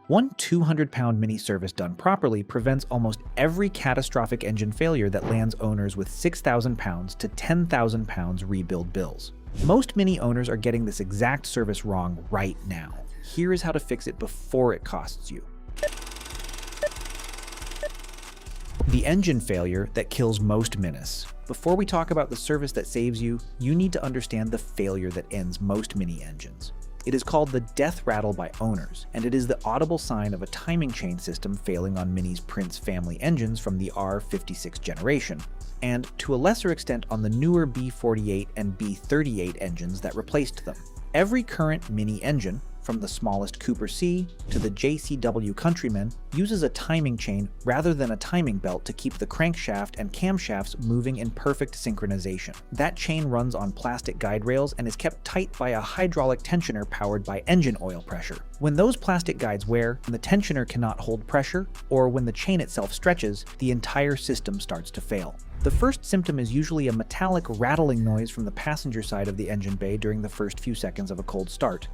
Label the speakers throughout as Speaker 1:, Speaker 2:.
Speaker 1: One 200-pound Mini service done properly prevents almost every catastrophic engine failure that lands owners with 6,000 pounds to 10,000 pounds rebuild bills. Most Mini owners are getting this exact service wrong right now. Here is how to fix it before it costs you. The engine failure that kills most Minis. Before we talk about the service that saves you, you need to understand the failure that ends most Mini engines. It is called the death rattle by owners, and it is the audible sign of a timing chain system failing on Mini's Prince family engines from the R56 generation, and to a lesser extent on the newer B48 and B38 engines that replaced them. Every current Mini engine, from the smallest Cooper C to the JCW Countryman, uses a timing chain rather than a timing belt to keep the crankshaft and camshafts moving in perfect synchronization. That chain runs on plastic guide rails and is kept tight by a hydraulic tensioner powered by engine oil pressure. When those plastic guides wear and the tensioner cannot hold pressure, or when the chain itself stretches, the entire system starts to fail. The first symptom is usually a metallic rattling noise from the passenger side of the engine bay during the first few seconds of a cold start.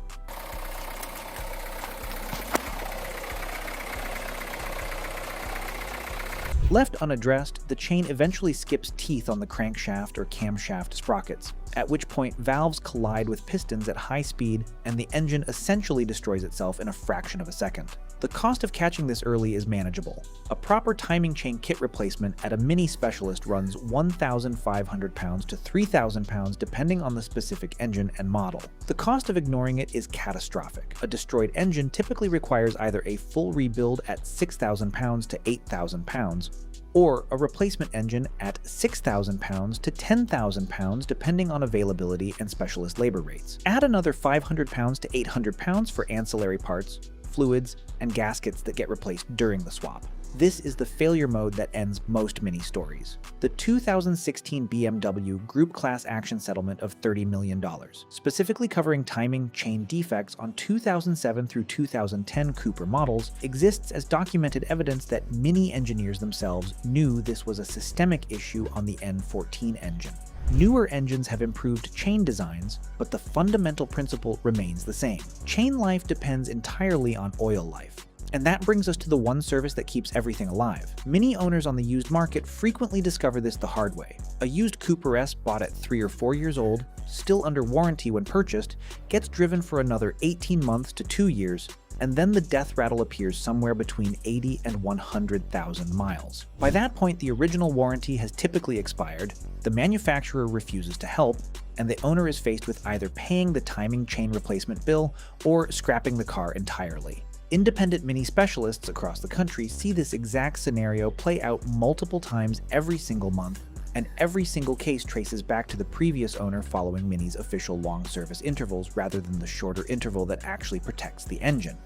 Speaker 1: Left unaddressed, the chain eventually skips teeth on the crankshaft or camshaft sprockets, at which point valves collide with pistons at high speed and the engine essentially destroys itself in a fraction of a second. The cost of catching this early is manageable. A proper timing chain kit replacement at a Mini specialist runs 1,500 pounds to 3,000 pounds depending on the specific engine and model. The cost of ignoring it is catastrophic. A destroyed engine typically requires either a full rebuild at 6,000 pounds to 8,000 pounds, or a replacement engine at 6,000 pounds to 10,000 pounds depending on availability and specialist labor rates. Add another 500 pounds to 800 pounds for ancillary parts, fluids, and gaskets that get replaced during the swap. This is the failure mode that ends most Mini stories. The 2016 BMW Group Class Action Settlement of $30 million, specifically covering timing chain defects on 2007 through 2010 Cooper models, exists as documented evidence that Mini engineers themselves knew this was a systemic issue on the N14 engine. Newer engines have improved chain designs, but the fundamental principle remains the same. Chain life depends entirely on oil life. And that brings us to the one service that keeps everything alive. Mini owners on the used market frequently discover this the hard way. A used Cooper S bought at 3 or 4 years old, still under warranty when purchased, gets driven for another 18 months to 2 years, and then the death rattle appears somewhere between 80 and 100,000 miles. By that point, the original warranty has typically expired, the manufacturer refuses to help, and the owner is faced with either paying the timing chain replacement bill or scrapping the car entirely. Independent Mini specialists across the country see this exact scenario play out multiple times every single month, and every single case traces back to the previous owner following Mini's official long service intervals rather than the shorter interval that actually protects the engine.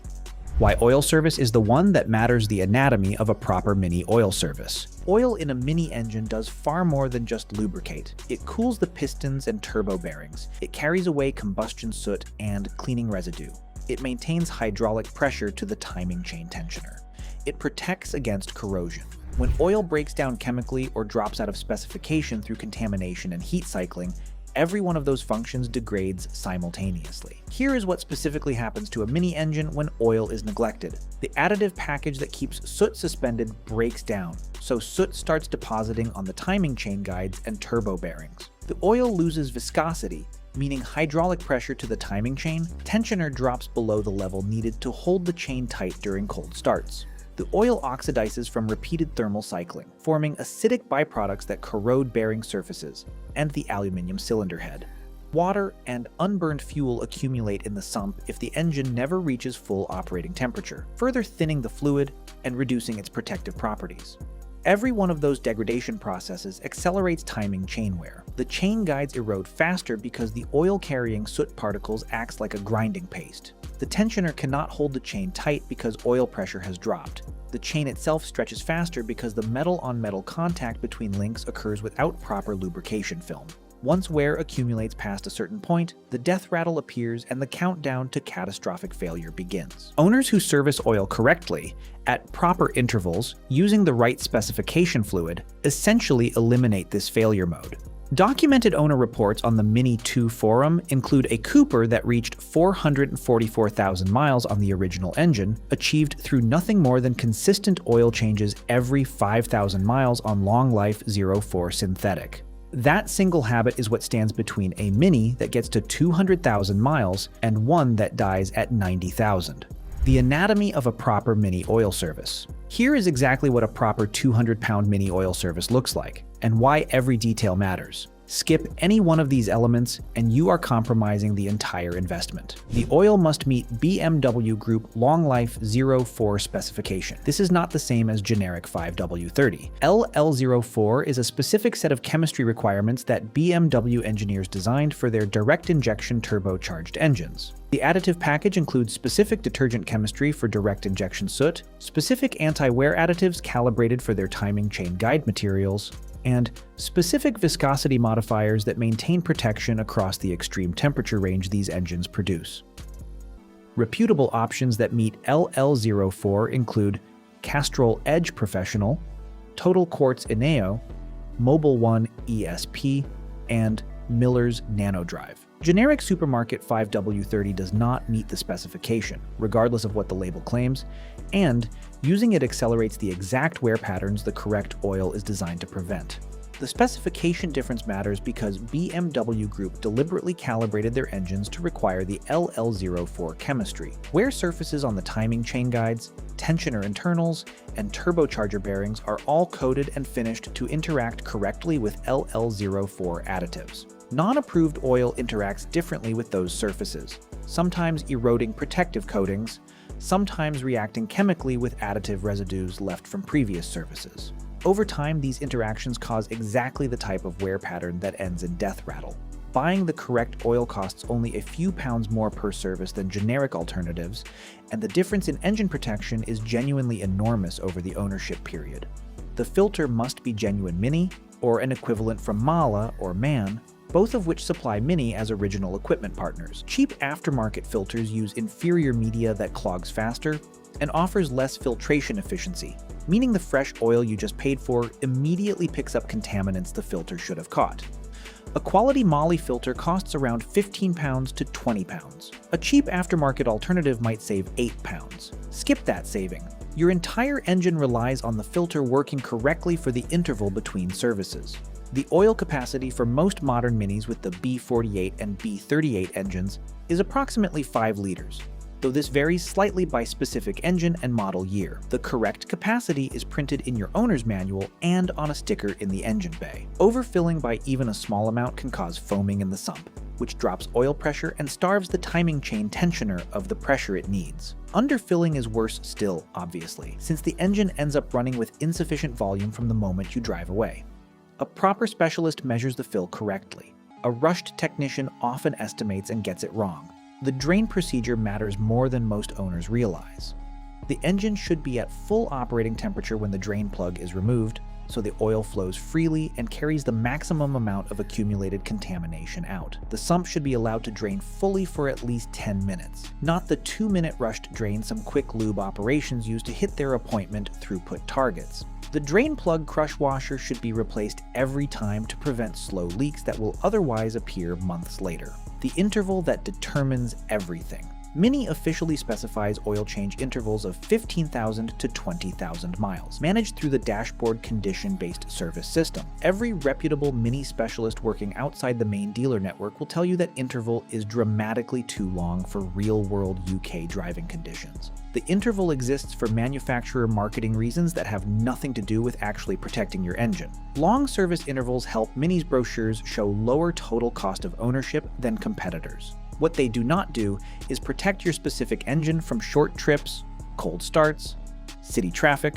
Speaker 1: Why oil service is the one that matters the anatomy of a proper Mini oil service. Oil in a Mini engine does far more than just lubricate. It cools the pistons and turbo bearings. It carries away combustion soot and cleaning residue. It maintains hydraulic pressure to the timing chain tensioner. It protects against corrosion. When oil breaks down chemically or drops out of specification through contamination and heat cycling, every one of those functions degrades simultaneously. Here is what specifically happens to a Mini engine when oil is neglected. The additive package that keeps soot suspended breaks down, so soot starts depositing on the timing chain guides and turbo bearings. The oil loses viscosity, meaning hydraulic pressure to the timing chain. Tensioner drops below the level needed to hold the chain tight during cold starts. The oil oxidizes from repeated thermal cycling, forming acidic byproducts that corrode bearing surfaces and the aluminum cylinder head. Water and unburned fuel accumulate in the sump if the engine never reaches full operating temperature, further thinning the fluid and reducing its protective properties. Every one of those degradation processes accelerates timing chain wear. The chain guides erode faster because the oil-carrying soot particles acts like a grinding paste. The tensioner cannot hold the chain tight because oil pressure has dropped. The chain itself stretches faster because the metal-on-metal contact between links occurs without proper lubrication film. Once wear accumulates past a certain point, the death rattle appears and the countdown to catastrophic failure begins. Owners who service oil correctly, at proper intervals, using the right specification fluid, essentially eliminate this failure mode. Documented owner reports on the Mini 2 forum include a Cooper that reached 444,000 miles on the original engine, achieved through nothing more than consistent oil changes every 5,000 miles on long-life 04 synthetic. That single habit is what stands between a Mini that gets to 200,000 miles and one that dies at 90,000. The anatomy of a proper Mini oil service. Here is exactly what a proper 200-pound Mini oil service looks like, and why every detail matters. Skip any one of these elements, and you are compromising the entire investment. The oil must meet BMW Group Long Life 04 specification. This is not the same as generic 5W30. LL04 is a specific set of chemistry requirements that BMW engineers designed for their direct injection turbocharged engines. The additive package includes specific detergent chemistry for direct injection soot, specific anti-wear additives calibrated for their timing chain guide materials, and specific viscosity modifiers that maintain protection across the extreme temperature range these engines produce. Reputable options that meet LL04 include Castrol Edge Professional, Total Quartz Ineo, Mobile One ESP, and Miller's NanoDrive. Generic supermarket 5W30 does not meet the specification, regardless of what the label claims, and using it accelerates the exact wear patterns the correct oil is designed to prevent. The specification difference matters because BMW Group deliberately calibrated their engines to require the LL04 chemistry. Wear surfaces on the timing chain guides, tensioner internals, and turbocharger bearings are all coated and finished to interact correctly with LL04 additives. Non-approved oil interacts differently with those surfaces, sometimes eroding protective coatings, sometimes reacting chemically with additive residues left from previous services. Over time, these interactions cause exactly the type of wear pattern that ends in death rattle. Buying the correct oil costs only a few pounds more per service than generic alternatives, and the difference in engine protection is genuinely enormous over the ownership period. The filter must be genuine Mini, or an equivalent from Mala or MAN, both of which supply Mini as original equipment partners. Cheap aftermarket filters use inferior media that clogs faster and offers less filtration efficiency, meaning the fresh oil you just paid for immediately picks up contaminants the filter should have caught. A quality Moly filter costs around 15 pounds to 20 pounds. A cheap aftermarket alternative might save 8 pounds. Skip that saving. Your entire engine relies on the filter working correctly for the interval between services. The oil capacity for most modern Minis with the B48 and B38 engines is approximately 5 liters, though this varies slightly by specific engine and model year. The correct capacity is printed in your owner's manual and on a sticker in the engine bay. Overfilling by even a small amount can cause foaming in the sump, which drops oil pressure and starves the timing chain tensioner of the pressure it needs. Underfilling is worse still, obviously, since the engine ends up running with insufficient volume from the moment you drive away. A proper specialist measures the fill correctly. A rushed technician often estimates and gets it wrong. The drain procedure matters more than most owners realize. The engine should be at full operating temperature when the drain plug is removed, so the oil flows freely and carries the maximum amount of accumulated contamination out. The sump should be allowed to drain fully for at least 10 minutes, not the 2-minute rushed drain some quick lube operations use to hit their appointment throughput targets. The drain plug crush washer should be replaced every time to prevent slow leaks that will otherwise appear months later. The interval that determines everything. Mini officially specifies oil change intervals of 15,000 to 20,000 miles, managed through the dashboard condition-based service system. Every reputable Mini specialist working outside the main dealer network will tell you that interval is dramatically too long for real-world UK driving conditions. The interval exists for manufacturer marketing reasons that have nothing to do with actually protecting your engine. Long service intervals help Mini's brochures show lower total cost of ownership than competitors. What they do not do is protect your specific engine from short trips, cold starts, city traffic,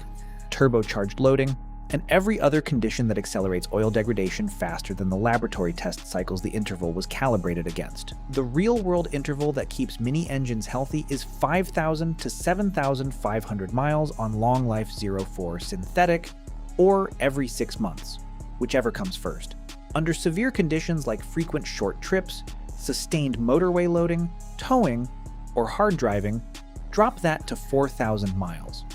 Speaker 1: turbocharged loading, and every other condition that accelerates oil degradation faster than the laboratory test cycles the interval was calibrated against. The real-world interval that keeps Mini engines healthy is 5,000 to 7,500 miles on long-life 04 synthetic, or every 6 months, whichever comes first. Under severe conditions like frequent short trips, sustained motorway loading, towing, or hard driving, drop that to 4,000 miles.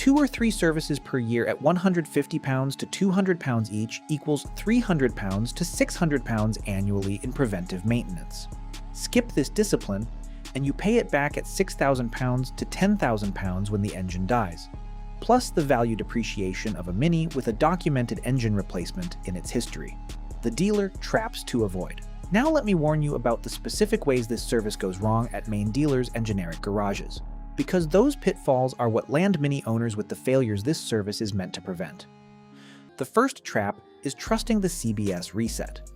Speaker 1: 2 or 3 services per year at 150 pounds to 200 pounds each equals 300 pounds to 600 pounds annually in preventive maintenance. Skip this discipline, and you pay it back at 6,000 pounds to 10,000 pounds when the engine dies, plus the value depreciation of a Mini with a documented engine replacement in its history. The dealer traps to avoid. Now let me warn you about the specific ways this service goes wrong at main dealers and generic garages, because those pitfalls are what land Mini owners with the failures this service is meant to prevent. The first trap is trusting the CBS reset.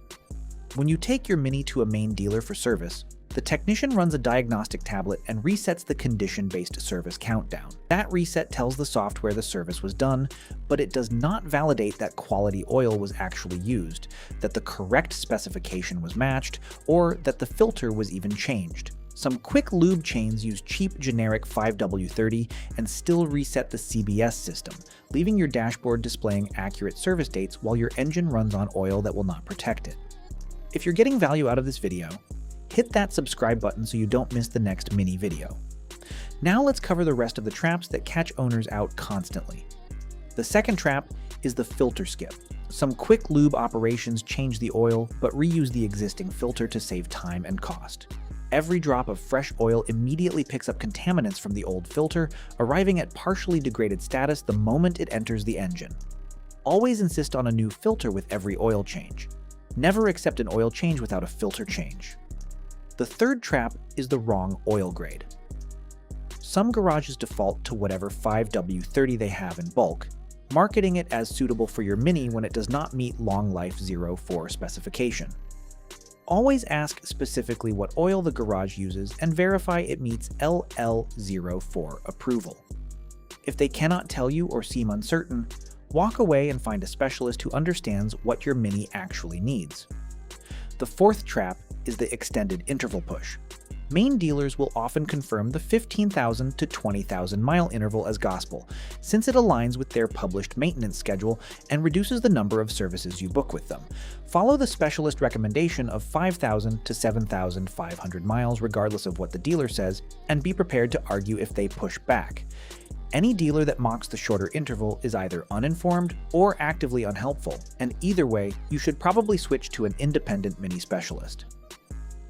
Speaker 1: When you take your Mini to a main dealer for service, the technician runs a diagnostic tablet and resets the condition-based service countdown. That reset tells the software the service was done, but it does not validate that quality oil was actually used, that the correct specification was matched, or that the filter was even changed. Some quick lube chains use cheap generic 5W30 and still reset the CBS system, leaving your dashboard displaying accurate service dates while your engine runs on oil that will not protect it. If you're getting value out of this video, hit that subscribe button so you don't miss the next Mini video. Now let's cover the rest of the traps that catch owners out constantly. The second trap is the filter skip. Some quick lube operations change the oil but reuse the existing filter to save time and cost. Every drop of fresh oil immediately picks up contaminants from the old filter, arriving at partially degraded status the moment it enters the engine. Always insist on a new filter with every oil change. Never accept an oil change without a filter change. The third trap is the wrong oil grade. Some garages default to whatever 5W30 they have in bulk, marketing it as suitable for your Mini when it does not meet Long Life 04 specification. Always ask specifically what oil the garage uses and verify it meets LL04 approval. If they cannot tell you or seem uncertain, walk away and find a specialist who understands what your Mini actually needs. The fourth trap is the extended interval push. Main dealers will often confirm the 15,000 to 20,000 mile interval as gospel, since it aligns with their published maintenance schedule and reduces the number of services you book with them. Follow the specialist recommendation of 5,000 to 7,500 miles regardless of what the dealer says, and be prepared to argue if they push back. Any dealer that mocks the shorter interval is either uninformed or actively unhelpful, and either way, you should probably switch to an independent Mini specialist.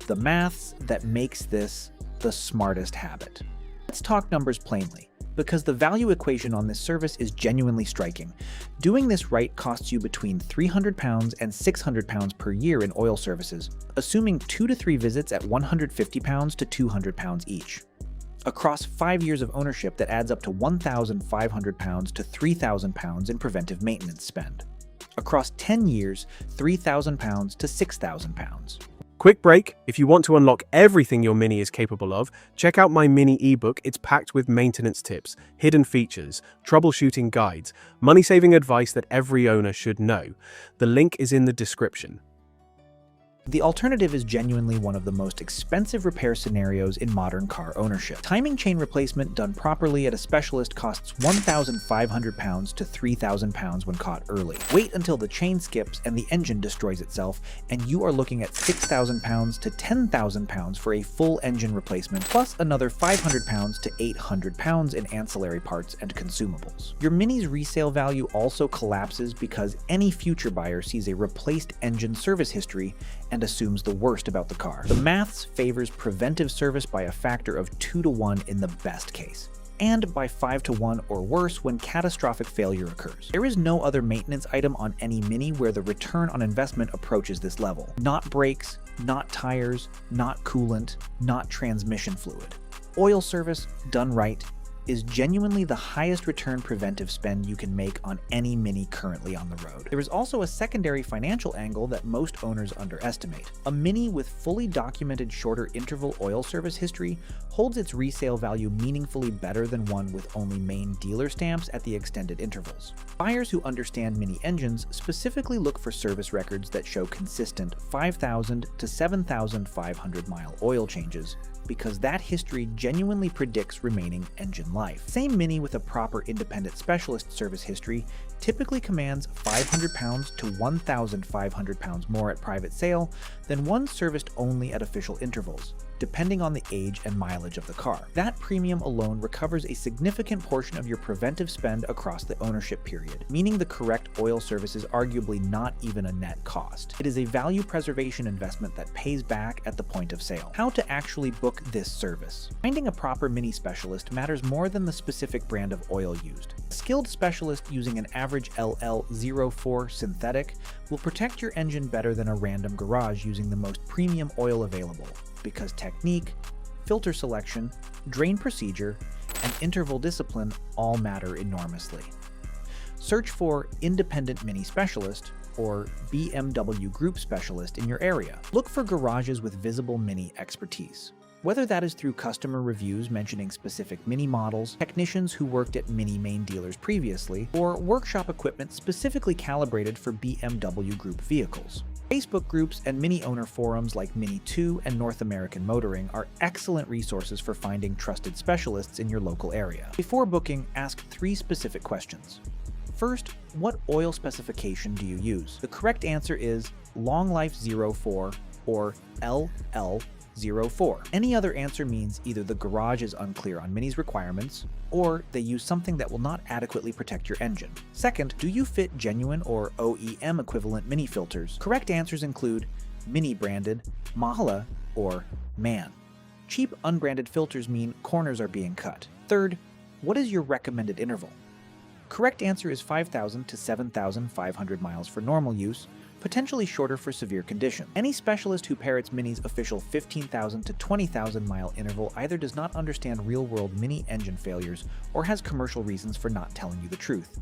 Speaker 1: The maths that makes this the smartest habit. Let's talk numbers plainly, because the value equation on this service is genuinely striking. Doing this right costs you between 300 pounds and 600 pounds per year in oil services, assuming 2 to 3 visits at 150 pounds to 200 pounds each. Across 5 years of ownership, that adds up to 1,500 pounds to 3,000 pounds in preventive maintenance spend. Across 10 years, 3,000 pounds to 6,000 pounds.
Speaker 2: Quick break. If you want to unlock everything your Mini is capable of, check out my Mini ebook. It's packed with maintenance tips, hidden features, troubleshooting guides, money-saving advice that every owner should know. The link is in the description.
Speaker 1: The alternative is genuinely one of the most expensive repair scenarios in modern car ownership. Timing chain replacement done properly at a specialist costs 1,500 pounds to 3,000 pounds when caught early. Wait until the chain skips and the engine destroys itself, and you are looking at 6,000 pounds to 10,000 pounds for a full engine replacement, plus another 500 pounds to 800 pounds in ancillary parts and consumables. Your Mini's resale value also collapses because any future buyer sees a replaced engine service history and assumes the worst about the car. The maths favors preventive service by a factor of 2 to 1 in the best case, and by 5 to 1 or worse when catastrophic failure occurs. There is no other maintenance item on any Mini where the return on investment approaches this level. Not brakes, not tires, not coolant, not transmission fluid. Oil service, done right, is genuinely the highest return preventive spend you can make on any Mini currently on the road. There is also a secondary financial angle that most owners underestimate. A Mini with fully documented shorter interval oil service history holds its resale value meaningfully better than one with only main dealer stamps at the extended intervals. Buyers who understand Mini engines specifically look for service records that show consistent 5,000 to 7,500 mile oil changes, because that history genuinely predicts remaining engine life. Same Mini with a proper independent specialist service history typically commands 500 pounds to 1,500 pounds more at private sale than one serviced only at official intervals. depending on the age and mileage of the car. That premium alone recovers a significant portion of your preventive spend across the ownership period, meaning the correct oil service is arguably not even a net cost. It is a value preservation investment that pays back at the point of sale. How to actually book this service? Finding a proper Mini specialist matters more than the specific brand of oil used. A skilled specialist using an average LL04 synthetic will protect your engine better than a random garage using the most premium oil available, because technique, filter selection, drain procedure, and interval discipline all matter enormously. Search for Independent Mini Specialist or BMW Group Specialist in your area. Look for garages with visible Mini expertise. Whether that is through customer reviews mentioning specific Mini models, technicians who worked at Mini main dealers previously, or workshop equipment specifically calibrated for BMW Group vehicles. Facebook groups and Mini owner forums like Mini 2 and North American Motoring are excellent resources for finding trusted specialists in your local area. Before booking, ask 3 specific questions. First, what oil specification do you use? The correct answer is Long Life 04 or LL04. Any other answer means either the garage is unclear on Mini's requirements, or they use something that will not adequately protect your engine. Second, do you fit genuine or OEM equivalent Mini filters? Correct answers include Mini branded, Mahala, or MAN. Cheap unbranded filters mean corners are being cut. Third, what is your recommended interval? Correct answer is 5,000 to 7,500 miles for normal use, potentially shorter for severe condition. Any specialist who parrots Mini's official 15,000 to 20,000 mile interval either does not understand real-world Mini engine failures or has commercial reasons for not telling you the truth.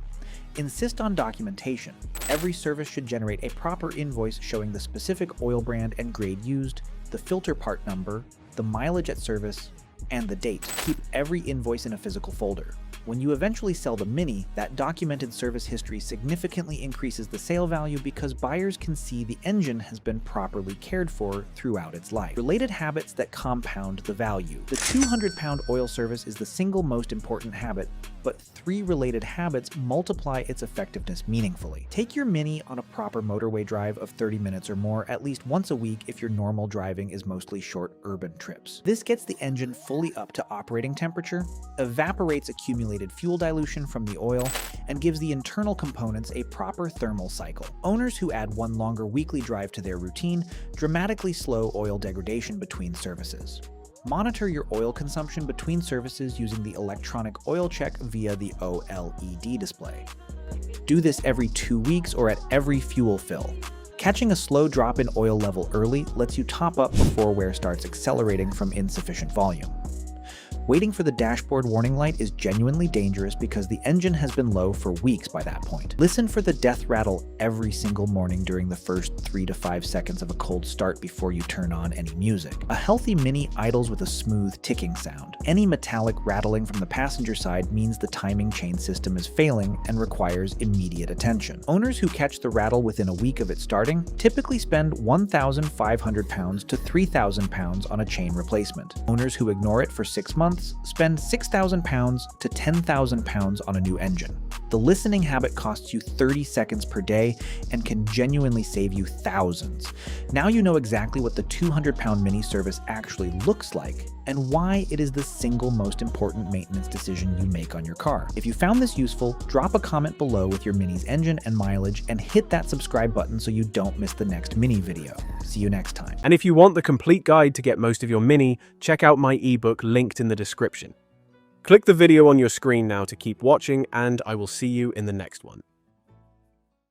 Speaker 1: Insist on documentation. Every service should generate a proper invoice showing the specific oil brand and grade used, the filter part number, the mileage at service, and the date. Keep every invoice in a physical folder. When you eventually sell the Mini, that documented service history significantly increases the sale value because buyers can see the engine has been properly cared for throughout its life. Related habits that compound the value. The 200-pound oil service is the single most important habit, but 3 related habits multiply its effectiveness meaningfully. Take your Mini on a proper motorway drive of 30 minutes or more at least once a week if your normal driving is mostly short urban trips. This gets the engine fully up to operating temperature, evaporates accumulated fuel dilution from the oil, and gives the internal components a proper thermal cycle. Owners who add one longer weekly drive to their routine dramatically slow oil degradation between services. Monitor your oil consumption between services using the electronic oil check via the OLED display. Do this every 2 weeks or at every fuel fill. Catching a slow drop in oil level early lets you top up before wear starts accelerating from insufficient volume. Waiting for the dashboard warning light is genuinely dangerous because the engine has been low for weeks by that point. Listen for the death rattle every single morning during the first 3 to 5 seconds of a cold start before you turn on any music. A healthy Mini idles with a smooth ticking sound. Any metallic rattling from the passenger side means the timing chain system is failing and requires immediate attention. Owners who catch the rattle within a week of it starting typically spend 1,500 pounds to 3,000 pounds on a chain replacement. Owners who ignore it for 6 months spend 6,000 pounds to 10,000 pounds on a new engine. The listening habit costs you 30 seconds per day and can genuinely save you thousands. Now you know exactly what the 200-pound Mini service actually looks like and why it is the single most important maintenance decision you make on your car. If you found this useful, drop a comment below with your Mini's engine and mileage and hit that subscribe button so you don't miss the next Mini video. See you next time.
Speaker 2: And if you want the complete guide to get most of your Mini, check out my ebook linked in the description. Click the video on your screen now to keep watching, and I will see you in the next one.